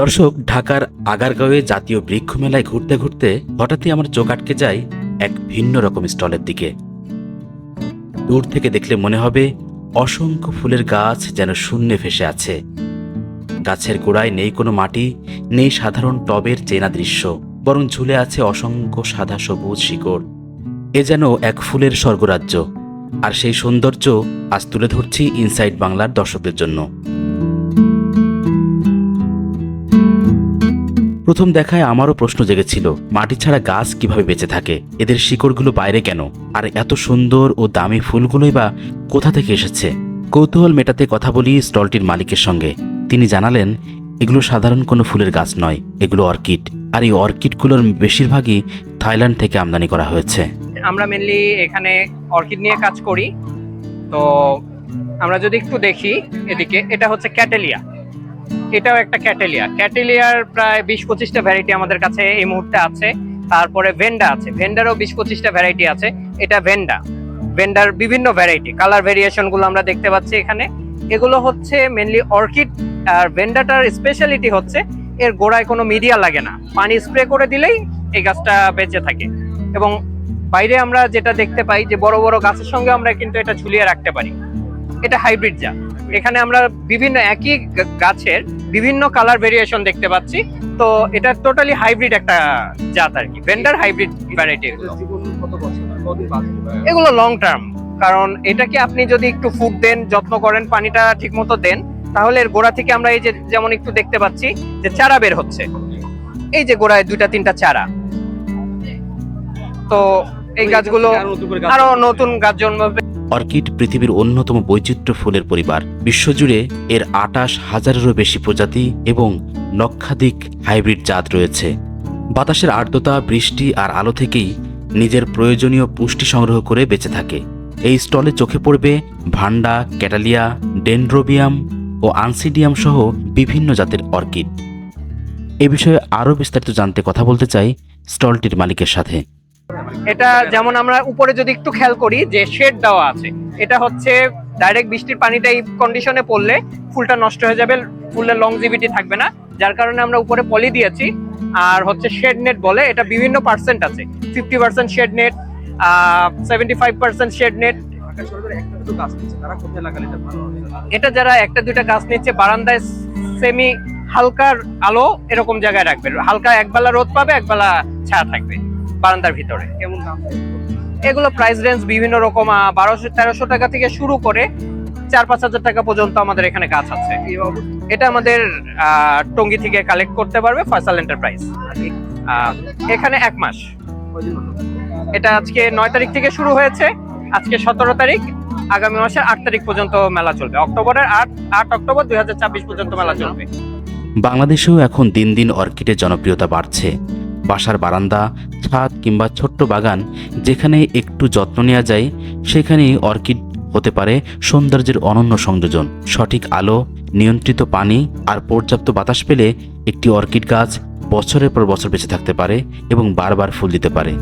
দর্শক, ঢাকার আগারগাঁওয়ে জাতীয় বৃক্ষ মেলায় ঘুরতে ঘুরতে হঠাৎই আমার চোখ আটকে যায় এক ভিন্ন রকম স্টলের দিকে। দূর থেকে দেখলে মনে হবে অসংখ্য ফুলের গাছ যেন শূন্যে ভেসে আছে। গাছের গোড়ায় নেই কোনো মাটি, নেই সাধারণ টবের চেনা দৃশ্য, বরং ঝুলে আছে অসংখ্য সাদা সবুজ শিকড়। এ যেন এক ফুলের স্বর্গরাজ্য। আর সেই সৌন্দর্য আজ তুলে ধরছি ইনসাইড বাংলার দর্শকদের জন্য। প্রথম দেখায় আমারও প্রশ্ন জেগেছিল, মাটি ছাড়া গাছ কিভাবে বেঁচে থাকে, এদের শিকড়গুলো বাইরে কেন, আর এত সুন্দর ও দামি ফুলগুলোই বা কোথা থেকে এসেছে। কৌতূহল মেটাতে কথা বলি স্টলটির মালিকের সঙ্গে। তিনি জানালেন, এগুলো সাধারণ কোনো ফুলের গাছ নয়, এগুলো অর্কিড। আর এই অর্কিডগুলোর বেশিরভাগই থাইল্যান্ড থেকে আমদানি করা হয়েছে। আমরা মেনলি এখানে অর্কিড নিয়ে কাজ করি। তো আমরা যদি একটু দেখি এদিকে, এটা হচ্ছে ক্যাটেলিয়া। এটাও একটা ক্যাটেলিয়ার প্রায় 20-25টা ভ্যারাইটি আমাদের কাছে এই মুহূর্তে আছে। তারপরে ভেন্ডা আছে, ভেন্ডারও 20-25টা ভ্যারাইটি আছে। এটা ভেন্ডার বিভিন্ন ভ্যারাইটি, কালার ভেরিয়েশন গুলো আমরা দেখতে পাচ্ছি এখানে। এগুলো হচ্ছে মেনলি অর্কিড। আর ভেন্ডাটার স্পেশালিটি হচ্ছে এর গোড়ায় কোনো মিডিয়া লাগে না, পানি স্প্রে করে দিলেই এই গাছটা বেঁচে থাকে। এবং বাইরে আমরা যেটা দেখতে পাই যে বড় বড় গাছের সঙ্গে আমরা কিন্তু এটা ঝুলিয়ে রাখতে পারি। এটা হাইব্রিড জাত। এখানে আমরা বিভিন্ন একই গাছের বিভিন্ন কালার ভেরিয়েশন দেখতে পাচ্ছি। তো এটা টোটালি হাইব্রিড একটা জাত আর কি, ভেন্ডার হাইব্রিড ভ্যারাইটি। এগুলো লং টার্ম, কারণ এটাকে আপনি যদি একটু ফুড দেন, যত্ন করেন, পানিটা ঠিক মতো দেন, তাহলে এর গোড়া থেকে আমরা এই যে যেমন একটু দেখতে পাচ্ছি যে চারা বের হচ্ছে, এই যে গোড়ায় 2-3টা চারা। তো এই গাছগুলো আরো নতুন গাছ জন্মাবে। অর্কিড পৃথিবীর অন্যতম বৈচিত্র্য ফুলের পরিবার। বিশ্বজুড়ে এর 28,000-এরও বেশি প্রজাতি এবং লক্ষাধিক হাইব্রিড জাত রয়েছে। বাতাসের আর্দ্রতা, বৃষ্টি আর আলো থেকেই নিজের প্রয়োজনীয় পুষ্টি সংগ্রহ করে বেঁচে থাকে। এই স্টলে চোখে পড়বে ভান্ডা, ক্যাটালিয়া, ডেনড্রোবিয়াম ও আনসিডিয়াম সহ বিভিন্ন জাতের অর্কিড। এ বিষয়ে আরও বিস্তারিত জানতে কথা বলতে চাই স্টলটির মালিকের সাথে। এটা যেমন আমরা উপরে যদি একটু খেয়াল করি যে শেড দেওয়া আছে, এটা হচ্ছে ডাইরেক্ট বৃষ্টির পানিটা এই কন্ডিশনে পড়লে ফুলটা নষ্ট হয়ে যাবে, ফুলের লংজিভিটি থাকবে না, যার কারণে আমরা উপরে পলি দিয়েছি। আর হচ্ছে শেড নেট বলে, এটা বিভিন্ন পার্সেন্ট আছে, 50% শেড নেট, 75% শেড নেট। এটা যারা 1-2টা গাছ নিচ্ছে বারান্দায় সেমি হালকার আলো এরকম জায়গায় রাখবে, হালকা একবেলা রোদ পাবে, একবেলা ছায়া থাকবে বারান্দার ভিতরে। কেমন দাম? এগুলো প্রাইস রেঞ্জ বিভিন্ন রকম, 1200-1300 টাকা থেকে শুরু করে 4-5 হাজার টাকা পর্যন্ত আমাদের এখানে গাছ আছে। এটা আমাদের টঙ্গী থেকে কালেক্ট করতে পারবে ফয়সাল এন্টারপ্রাইজ। এখানে 1 মাস। এটা আজকে 9 তারিখ থেকে শুরু হয়েছে, আজকে 17 তারিখ, আগামী মাসের 8 তারিখ পর্যন্ত মেলা চলবে। অক্টোবরের 8 অক্টোবর 2024 পর্যন্ত মেলা চলবে। বাংলাদেশেও এখন দিন দিন অর্কিডের জনপ্রিয়তা বাড়ছে। বাসার বারান্দা, ছাদ কিংবা ছোট্ট বাগান যেখানে একটু যত্ন নেওয়া যায়, সেখানেই অর্কিড হতে পারে সৌন্দর্যের অনন্য সংযোজন। সঠিক আলো, নিয়ন্ত্রিত পানি আর পর্যাপ্ত বাতাস পেলে একটি অর্কিড গাছ বছরের পর বছর বেঁচে থাকতে পারে এবং বারবার ফুল দিতে পারে।